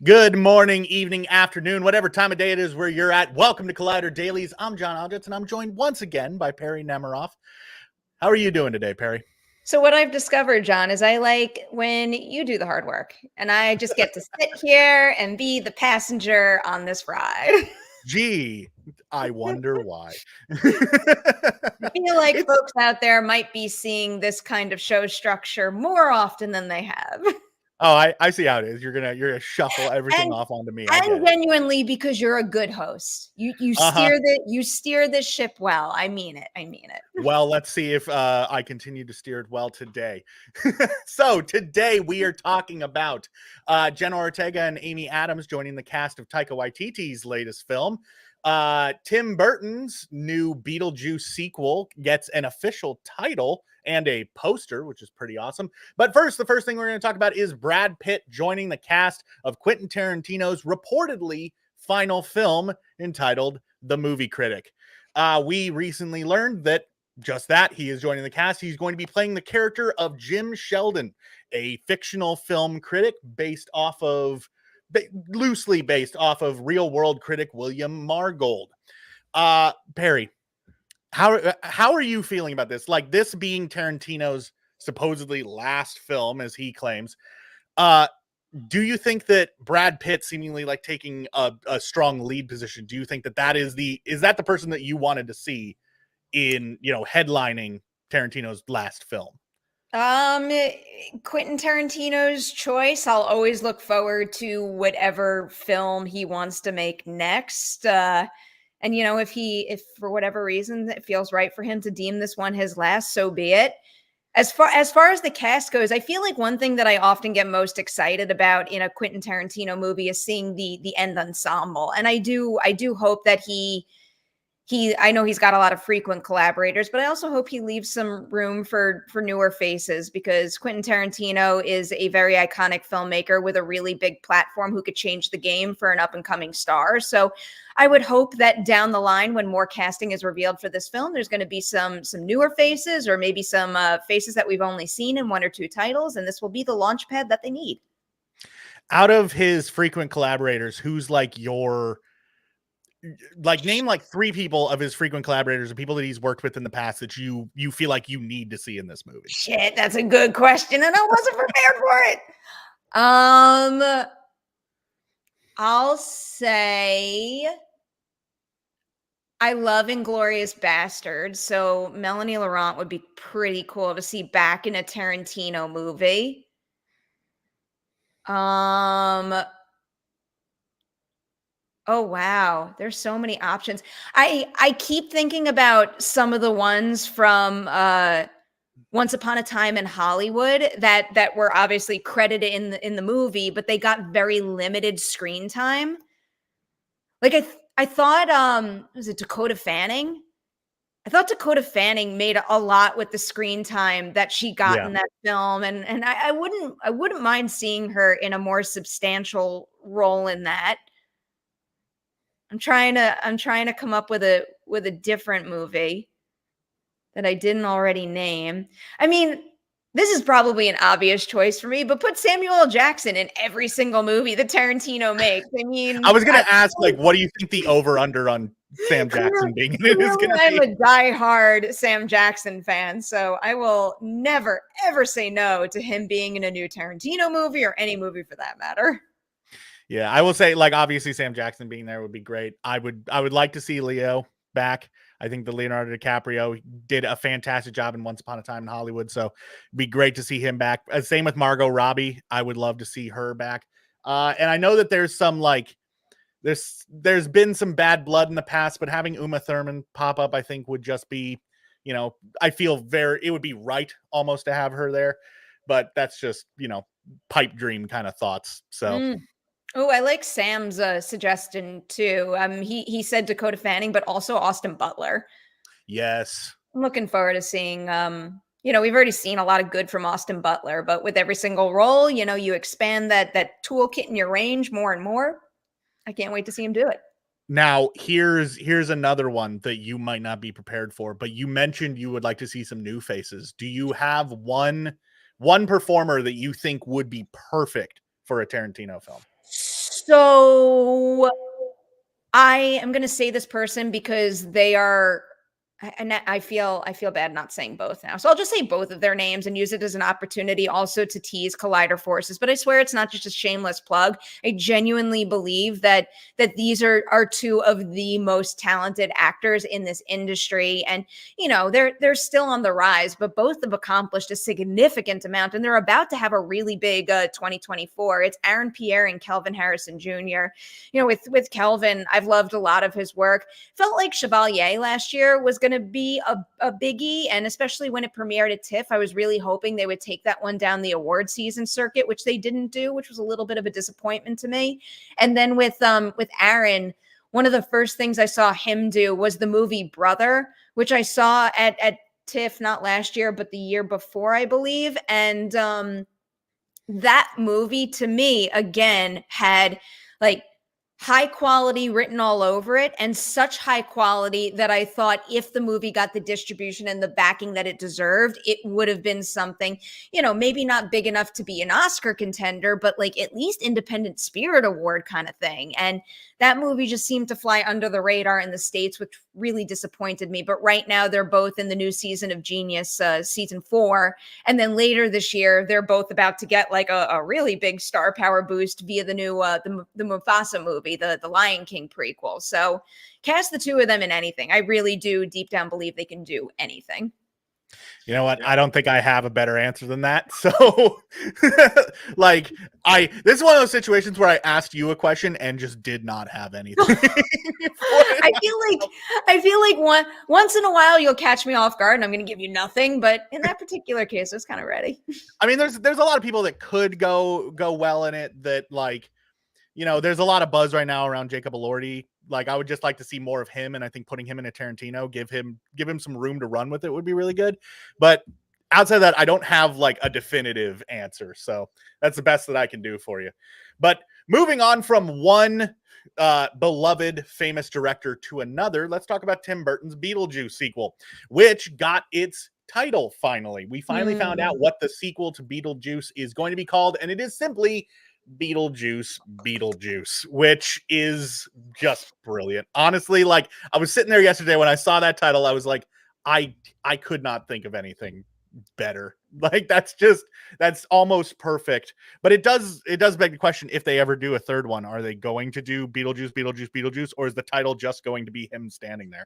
Good morning, evening, afternoon, whatever time of day it is where you're at. Welcome to Collider Dailies. I'm John Aldritz, and I'm joined once again by Perri Nemiroff. How are you doing today, Perri? So what I've discovered, John, is I like when you do the hard work and I just get to sit here and be the passenger on this ride. Gee, I wonder why. I feel like It's folks out there might be seeing this kind of show structure more often than they have. I see how it is. You're gonna shuffle everything And off onto me. I get and it. genuinely because you're a good host. You Uh-huh. steer the ship well. I mean it. I mean it. Well, let's see if I continue to steer it well today. So today we are talking about Jenna Ortega and Amy Adams joining the cast of Taika Waititi's latest film. Tim Burton's new Beetlejuice sequel gets an official title and a poster, which is pretty awesome. But first, the first thing we're going to talk about is Brad Pitt joining the cast of Quentin Tarantino's reportedly final film entitled The Movie Critic. We recently learned that he is joining the cast. He's going to be playing the character of Jim Sheldon, a fictional film critic loosely based off of real world critic William Margold. Perri, how are you feeling about this? Like, this being Tarantino's supposedly last film, as he claims. Do you think that Brad Pitt seemingly like taking a strong lead position? Do you think that is the person that you wanted to see in, headlining Tarantino's last film? Quentin Tarantino's choice. I'll always look forward to whatever film he wants to make next. And if for whatever reason it feels right for him to deem this one his last, so be it. As far as the cast goes, I feel like one thing that I often get most excited about in a Quentin Tarantino movie is seeing the end ensemble. And I do hope that I know he's got a lot of frequent collaborators, but I also hope he leaves some room for newer faces, because Quentin Tarantino is a very iconic filmmaker with a really big platform who could change the game for an up and coming star. So I would hope that down the line, when more casting is revealed for this film, there's going to be some newer faces, or maybe some faces that we've only seen in one or two titles, and this will be the launch pad that they need. Out of his frequent collaborators, who's name like three people of his frequent collaborators and people that he's worked with in the past that you feel like you need to see in this movie? Shit, that's a good question, and I wasn't prepared for it. I'll say I love Inglourious Basterds, so Melanie Laurent would be pretty cool to see back in a Tarantino movie. Oh wow, there's so many options. I keep thinking about some of the ones from Once Upon a Time in Hollywood that were obviously credited in the movie, but they got very limited screen time. Like I thought was it Dakota Fanning? I thought Dakota Fanning made a lot with the screen time that she got in that film, and I wouldn't mind seeing her in a more substantial role in that. I'm trying to come up with a different movie that I didn't already name. I mean, this is probably an obvious choice for me, but put Samuel L. Jackson in every single movie that Tarantino makes. I mean, I was going to ask, what do you think the over-under on Sam Jackson being in it is going to be? I'm a diehard Sam Jackson fan, so I will never, ever say no to him being in a new Tarantino movie, or any movie for that matter. Yeah, I will say, obviously Sam Jackson being there would be great. I would like to see Leo back. I think the Leonardo DiCaprio did a fantastic job in Once Upon a Time in Hollywood, so it'd be great to see him back. Same with Margot Robbie. I would love to see her back. And I know that there's some there's been some bad blood in the past, but having Uma Thurman pop up, I think, would just be, I feel it would be right almost to have her there, but that's just, pipe dream kind of thoughts. So. Oh, I like Sam's suggestion too. He said Dakota Fanning, but also Austin Butler. Yes. I'm looking forward to seeing, we've already seen a lot of good from Austin Butler, but with every single role, you expand that toolkit in your range more and more. I can't wait to see him do it. Now, here's another one that you might not be prepared for, but you mentioned you would like to see some new faces. Do you have one performer that you think would be perfect for a Tarantino film? So I am going to say this person because they are, and I feel bad not saying both now. So I'll just say both of their names and use it as an opportunity also to tease Collider forces. But I swear it's not just a shameless plug. I genuinely believe that these are two of the most talented actors in this industry, and they're still on the rise. But both have accomplished a significant amount, and they're about to have a really big 2024. It's Aaron Pierre and Kelvin Harrison Jr. With Kelvin, I've loved a lot of his work. Felt like Chevalier last year was going to be a biggie, and especially when it premiered at TIFF, I was really hoping they would take that one down the award season circuit, which they didn't do, which was a little bit of a disappointment to me. And then with Aaron, one of the first things I saw him do was the movie Brother, which I saw at TIFF not last year but the year before, I believe. And that movie to me again had like high quality written all over it, and such high quality that I thought if the movie got the distribution and the backing that it deserved, it would have been something, maybe not big enough to be an Oscar contender, but like at least Independent Spirit Award kind of thing. And that movie just seemed to fly under the radar in the States, which really disappointed me. But right now they're both in the new season of Genius, season 4. And then later this year, they're both about to get like a really big star power boost via the new, the Mufasa movie, the Lion King prequel. So cast the two of them in anything. I really do deep down believe they can do anything. You know what? I don't think I have a better answer than that. So this is one of those situations where I asked you a question and just did not have anything. I feel like once in a while you'll catch me off guard and I'm going to give you nothing, but in that particular case, I was kind of ready. I mean, there's a lot of people that could go well in it that there's a lot of buzz right now around Jacob Elordi. Like, I would just like to see more of him, and I think putting him in a Tarantino, give him some room to run with it would be really good. But outside of that, I don't have like a definitive answer. So that's the best that I can do for you. But moving on from one beloved famous director to another, let's talk about Tim Burton's Beetlejuice sequel, which got its title finally. We finally found out what the sequel to Beetlejuice is going to be called, and it is simply Beetlejuice Beetlejuice, which is just brilliant. Honestly, like, I was sitting there yesterday when I saw that title, I was like, I could not think of anything better. Like, that's almost perfect. But it does beg the question, if they ever do a third one, are they going to do Beetlejuice Beetlejuice Beetlejuice, or is the title just going to be him standing there?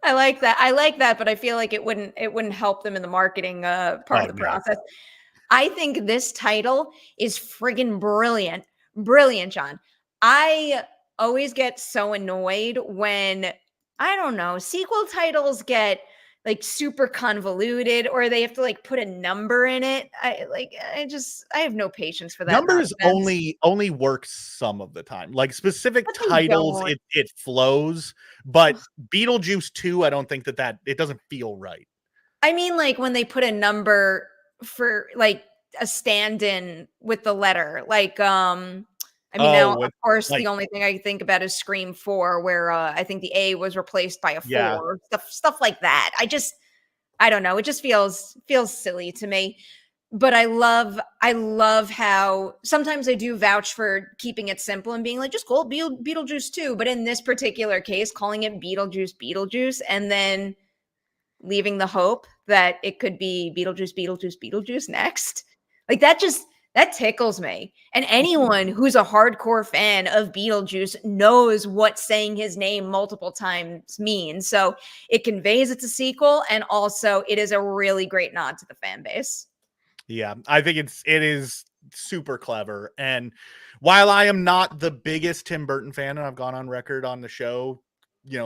I like that, but I feel like it wouldn't help them in the marketing part of the process. I think this title is friggin' brilliant. Brilliant, John. I always get so annoyed when, I don't know, sequel titles get like super convoluted, or they have to like put a number in it. I have no patience for that. Numbers only work some of the time. Like, specific titles, it flows, but Beetlejuice 2, I don't think that it doesn't feel right. I mean, like, when they put a number for like a stand-in with the letter, like now of course the only thing I think about is Scream 4, where I think the A was replaced by a 4, stuff like that. I don't know, it just feels silly to me. But I love how sometimes I do vouch for keeping it simple and being like, just call it Beetlejuice 2, but in this particular case, calling it Beetlejuice, and then leaving the hope that it could be Beetlejuice next. Like, that tickles me. And anyone who's a hardcore fan of Beetlejuice knows what saying his name multiple times means. So it conveys it's a sequel, and also it is a really great nod to the fan base. Yeah, I think it is super clever. And while I am not the biggest Tim Burton fan, and I've gone on record on the show,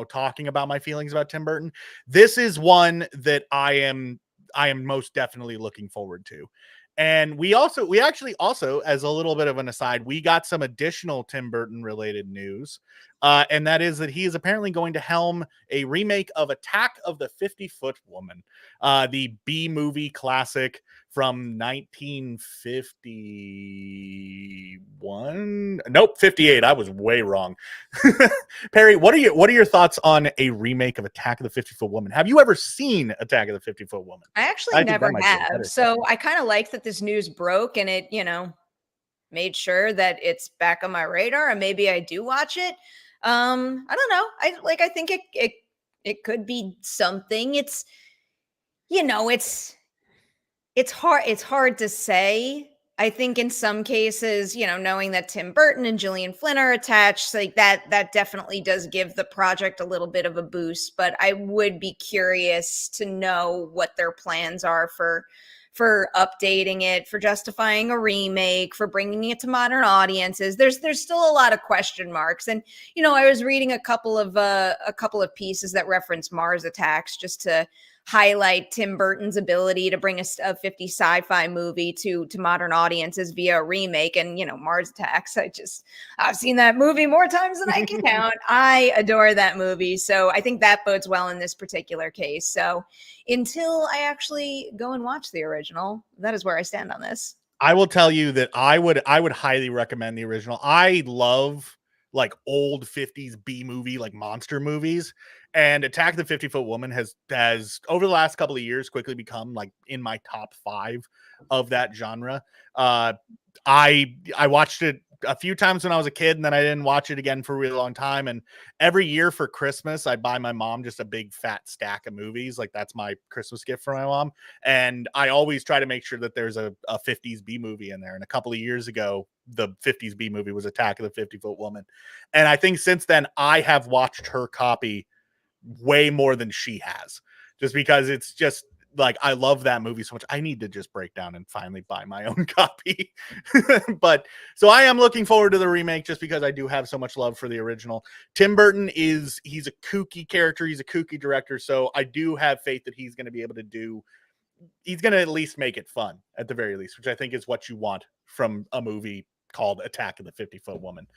talking about my feelings about Tim Burton, this is one that I am most definitely looking forward to. And we actually also, as a little bit of an aside, we got some additional Tim Burton related news. And that is that he is apparently going to helm a remake of Attack of the 50-Foot Woman, the B-movie classic from 1951. Nope, 58. I was way wrong. Perri, what are your thoughts on a remake of Attack of the 50-Foot Woman? Have you ever seen Attack of the 50-Foot Woman? I actually never have. So I kind of like that this news broke, and it, made sure that it's back on my radar and maybe I do watch it. I don't know. I think it could be something. It's, you know, it's hard to say. I think in some cases, you know, knowing that Tim Burton and Gillian Flynn are attached, like that definitely does give the project a little bit of a boost. But I would be curious to know what their plans are for updating it, for justifying a remake, for bringing it to modern audiences. There's still a lot of question marks. And you know, I was reading a couple of pieces that reference Mars Attacks just to highlight Tim Burton's ability to bring a 50s sci-fi movie to modern audiences via a remake. And you know, Mars Attacks, I've seen that movie more times than I can count. I adore that movie, so I think that bodes well in this particular case. So until I actually go and watch the original, that is where I stand on this. I will tell you that I would highly recommend the original. I love like old 50s B movie, like monster movies, and Attack the 50-Foot Woman has over the last couple of years quickly become like in my top 5 of that genre. I watched it a few times when I was a kid, and then I didn't watch it again for a really long time. And every year for Christmas, I buy my mom just a big fat stack of movies. Like that's my Christmas gift for my mom. And I always try to make sure that there's a 50s B movie in there. And a couple of years ago, the 50s B movie was Attack of the 50-Foot Woman. And I think since then, I have watched her copy way more than she has, just because it's just like, I love that movie so much. I need to just break down and finally buy my own copy. But so I am looking forward to the remake just because I do have so much love for the original. Tim Burton he's a kooky character. He's a kooky director. So I do have faith that he's going to be able to he's going to at least make it fun at the very least, which I think is what you want from a movie called Attack of the 50-Foot Woman.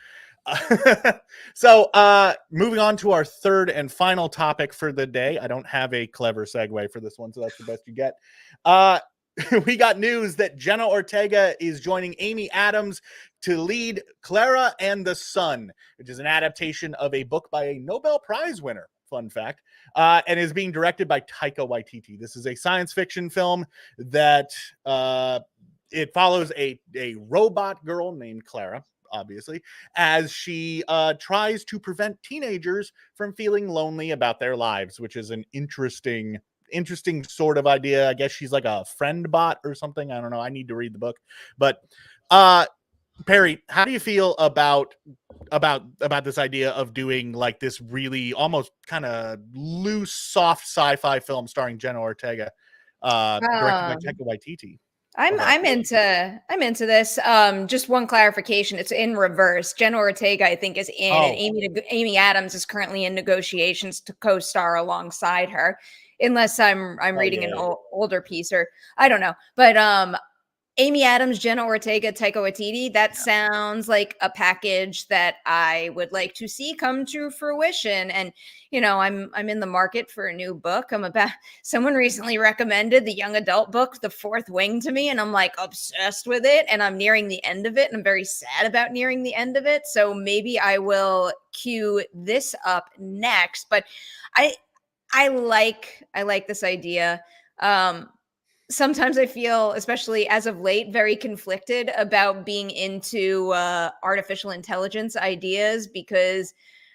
So moving on to our third and final topic for the day. I don't have a clever segue for this one, so that's the best you get. We got news that Jenna Ortega is joining Amy Adams to lead Clara and the Sun, which is an adaptation of a book by a Nobel Prize winner. Fun fact. And is being directed by Taika Waititi. This is a science fiction film that it follows a robot girl named Clara, obviously, as she tries to prevent teenagers from feeling lonely about their lives, which is an interesting sort of idea. I guess she's like a friend bot or something. I don't know. I need to read the book. But Perri, how do you feel about this idea of doing like this really almost kind of loose, soft sci-fi film starring Jenna Ortega, directed by Taika Waititi? I'm into this. Just one clarification: it's in reverse. Jenna Ortega, I think, is in, and Amy Adams is currently in negotiations to co-star alongside her, unless I'm reading an older piece, or I don't know. But Amy Adams, Jenna Ortega, Taika Waititi, that sounds like a package that I would like to see come to fruition. And, you know, I'm in the market for a new book. Someone recently recommended the young adult book, The Fourth Wing, to me, and I'm like obsessed with it, and I'm nearing the end of it, and I'm very sad about nearing the end of it. So maybe I will queue this up next. But I like this idea. Sometimes I feel, especially as of late, very conflicted about being into artificial intelligence ideas, because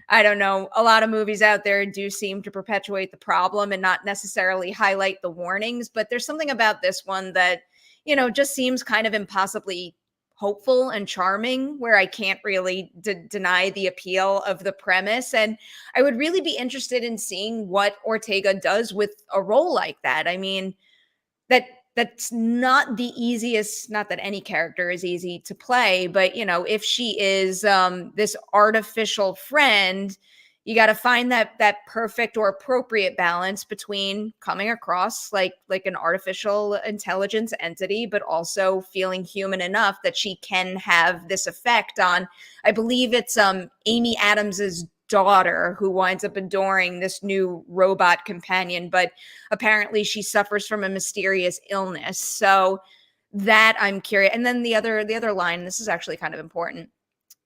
I don't know, a lot of movies out there do seem to perpetuate the problem and not necessarily highlight the warnings. But there's something about this one that, you know, just seems kind of impossibly hopeful and charming, where I can't really deny the appeal of the premise. And I would really be interested in seeing what Ortega does with a role like that. I mean, that's not the easiest, not that any character is easy to play, but you know, if she is this artificial friend, you got to find that perfect or appropriate balance between coming across like an artificial intelligence entity, but also feeling human enough that she can have this effect on, I believe it's Amy Adams's daughter, who winds up adoring this new robot companion, but apparently she suffers from a mysterious illness. So that I'm curious. And then the other line, this is actually kind of important.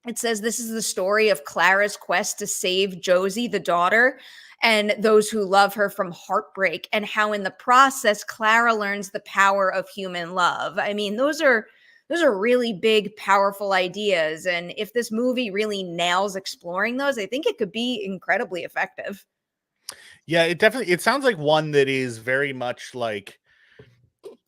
It says, this is the story of Clara's quest to save Josie, the daughter, and those who love her from heartbreak, and how in the process Clara learns the power of human love. I mean, those are those are really big, powerful ideas. And if this movie really nails exploring those, I think it could be incredibly effective. Yeah, it sounds like one that is very much like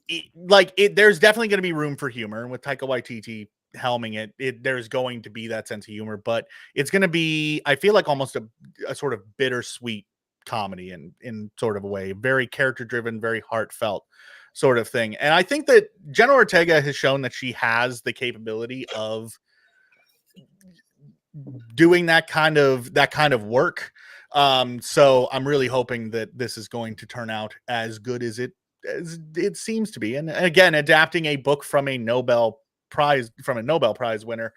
there's definitely going to be room for humor with Taika Waititi helming it. There's going to be that sense of humor, but it's going to be, I feel like, almost a sort of bittersweet comedy in sort of a way, very character driven, very heartfelt sort of thing. And I think that Jenna Ortega has shown that she has the capability of doing that kind of work. So I'm really hoping that this is going to turn out as good as it seems to be. And again, adapting a book from a Nobel Prize winner,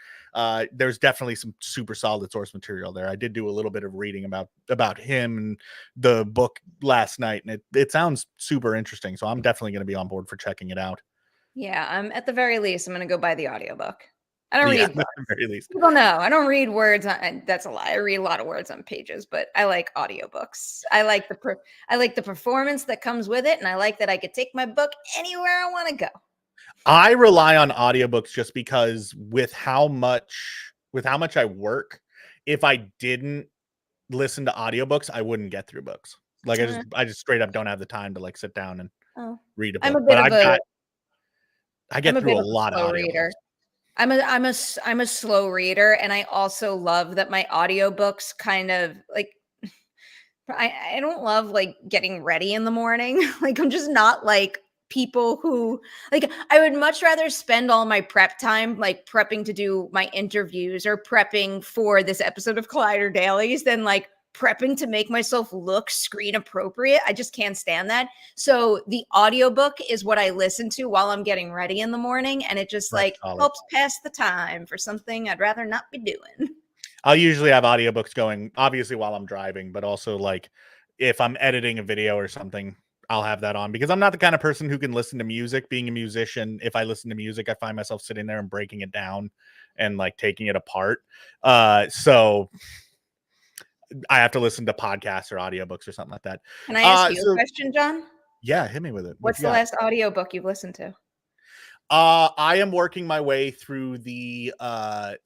there's definitely some super solid source material there. I did do a little bit of reading about him and the book last night, and it sounds super interesting. So I'm definitely going to be on board for checking it out. Yeah, at the very least, I'm going to go buy the audiobook. I don't Yeah, read at books. the very least. People know I don't read words on, that's a lie. I read a lot of words on pages, but I like audiobooks. I like the performance that comes with it, and I like that I could take my book anywhere I want to go. I rely on audiobooks just because with how much I work, if I didn't listen to audiobooks, I wouldn't get through books. Like I just straight up don't have the time to like sit down and Oh, read a I'm book. a bit But of a I I'm get a through bit a of a lot of slow audiobooks. reader. I'm a slow reader, and I also love that my audiobooks kind of like I don't love like getting ready in the morning. Like I'm just not like people who like I would much rather spend all my prep time like prepping to do my interviews or prepping for this episode of Collider Dailies than like prepping to make myself look screen appropriate. I just can't stand that. So the audiobook is what I listen to while I'm getting ready in the morning, and it just That's like solid. helps pass the time for something I'd rather not be doing. I'll usually have audiobooks going, obviously while I'm driving, but also like if I'm editing a video or something, I'll have that on because I'm not the kind of person who can listen to music. Being a musician, if I listen to music, I find myself sitting there and breaking it down and like taking it apart. So I have to listen to podcasts or audiobooks or something like that. Can I ask you a So question, John? yeah, hit me with it. What What's you the got? last audiobook you've listened to? I am working my way through the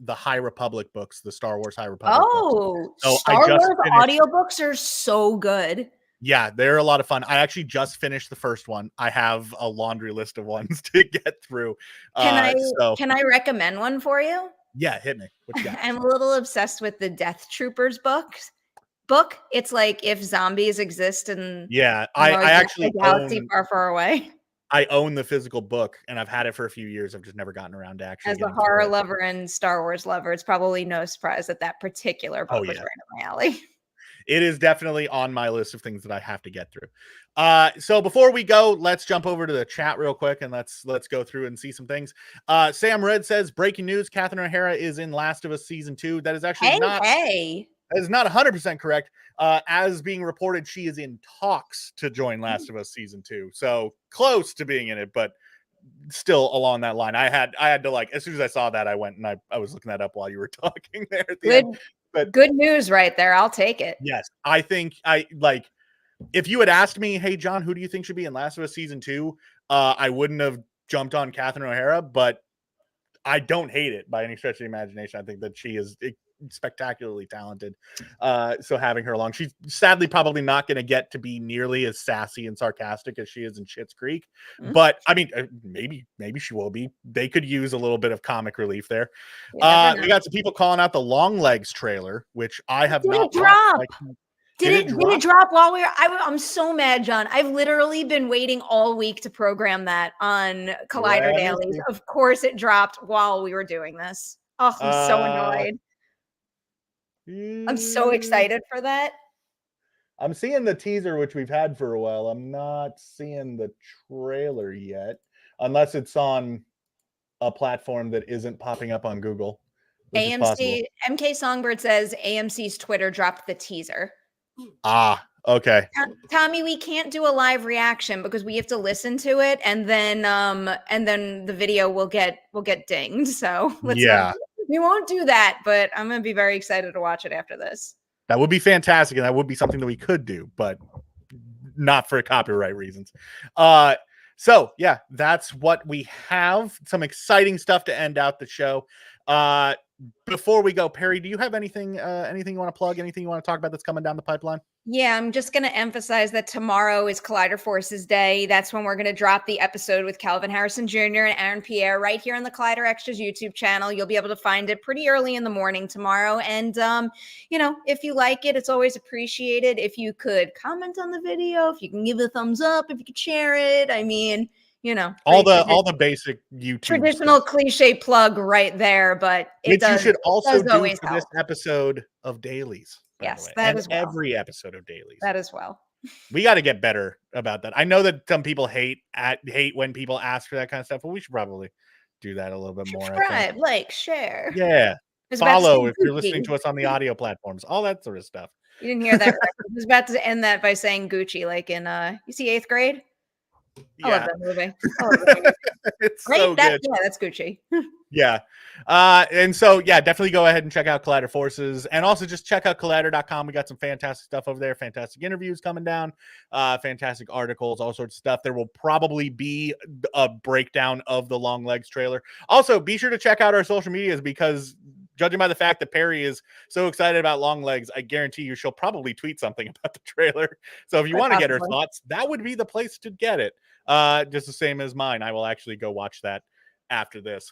High Republic books, the Star Wars High Republic books. Oh, So I Star just Wars finished. audiobooks are so good. Yeah, they're a lot of fun. I actually just finished the first one. I have a laundry list of ones to get through. Can I So can I recommend one for you? yeah, hit me. What you got? I'm a little obsessed with the Death Troopers book. It's like if zombies exist in Yeah, I a actually galaxy far, far away. I own the physical book and I've had it for a few years. I've just never gotten around to actually As a getting horror through it. lover and Star Wars lover, it's probably no surprise that that particular Oh book was yeah. right up my alley. It is definitely on my list of things that I have to get through. So before we go, let's jump over to the chat real quick and let's go through and see some things. Sam Red says, breaking news, Catherine O'Hara is in Last of Us Season 2. That is actually Hey. that is not 100% correct. As being reported, she is in talks to join Last of Us Season 2. So close to being in it, but still along that line. I had to like, as soon as I saw that, I went and I was looking that up while you were talking there at the Good end. But good news right there. I'll take it. yes, I think if you had asked me, hey John, who do you think should be in Last of Us Season 2? I wouldn't have jumped on Catherine O'Hara, but I don't hate it by any stretch of the imagination. I think that she is spectacularly talented. So having her along, she's sadly probably not going to get to be nearly as sassy and sarcastic as she is in Schitt's Creek. Mm. But I mean, maybe she will be. They could use a little bit of comic relief there. You never know. We got some people calling out the Long Legs trailer, which I have Did not it drop? watched. Did it drop while we were? I'm so mad, John. I've literally been waiting all week to program that on Collider Dailies. Of course, it dropped while we were doing this. Oh, I'm so annoyed. I'm so excited for that. I'm seeing the teaser, which we've had for a while. I'm not seeing the trailer yet, unless it's on a platform that isn't popping up on Google, which is possible. MK Songbird says AMC's Twitter dropped the teaser. Ah, okay. Tommy, we can't do a live reaction because we have to listen to it, and then the video will get dinged. So we won't do that. But I'm gonna be very excited to watch it after this. That would be fantastic, and that would be something that we could do, but not for copyright reasons. So yeah, that's what we have. Some exciting stuff to end out the show. Before we go, Perri, do you have anything you want to plug, anything you want to talk about that's coming down the pipeline? Yeah, I'm just going to emphasize that tomorrow is Collider Forces Day. That's when we're going to drop the episode with Calvin Harrison Jr. and Aaron Pierre right here on the Collider Extras YouTube channel. You'll be able to find it pretty early in the morning tomorrow. And, if you like it, it's always appreciated if you could comment on the video, if you can give it a thumbs up, if you could share it. I mean, all the basic YouTube traditional stuff, cliche plug right there, but which you should also do always for help. this episode of Dailies. Yes, way, that and as well. every episode of Dailies. That as well. We got to get better about that. I know that some people hate when people ask for that kind of stuff, but we should probably do that a little bit more. Subscribe, like, share. Yeah. Follow if you're listening to us on the audio platforms, all that sort of stuff. You didn't hear that right. I was about to end that by saying Gucci, like in you see 8th grade? Yeah. I love that movie. It's great. So good. Yeah, that's Gucci. Yeah. And so, yeah, definitely go ahead and check out Collider Forces, and also just check out collider.com. We got some fantastic stuff over there, fantastic interviews coming down, fantastic articles, all sorts of stuff. There will probably be a breakdown of the Long Legs trailer. Also, be sure to check out our social medias, because judging by the fact that Perri is so excited about Long Legs, I guarantee you she'll probably tweet something about the trailer. So if you want to get her thoughts, that would be the place to get it. Just the same as mine. I will actually go watch that after this.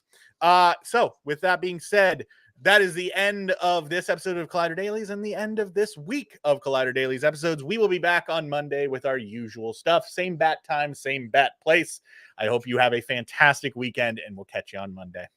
So with that being said, that is the end of this episode of Collider Dailies and the end of this week of Collider Dailies episodes. We will be back on Monday with our usual stuff. Same bat time, same bat place. I hope you have a fantastic weekend, and we'll catch you on Monday.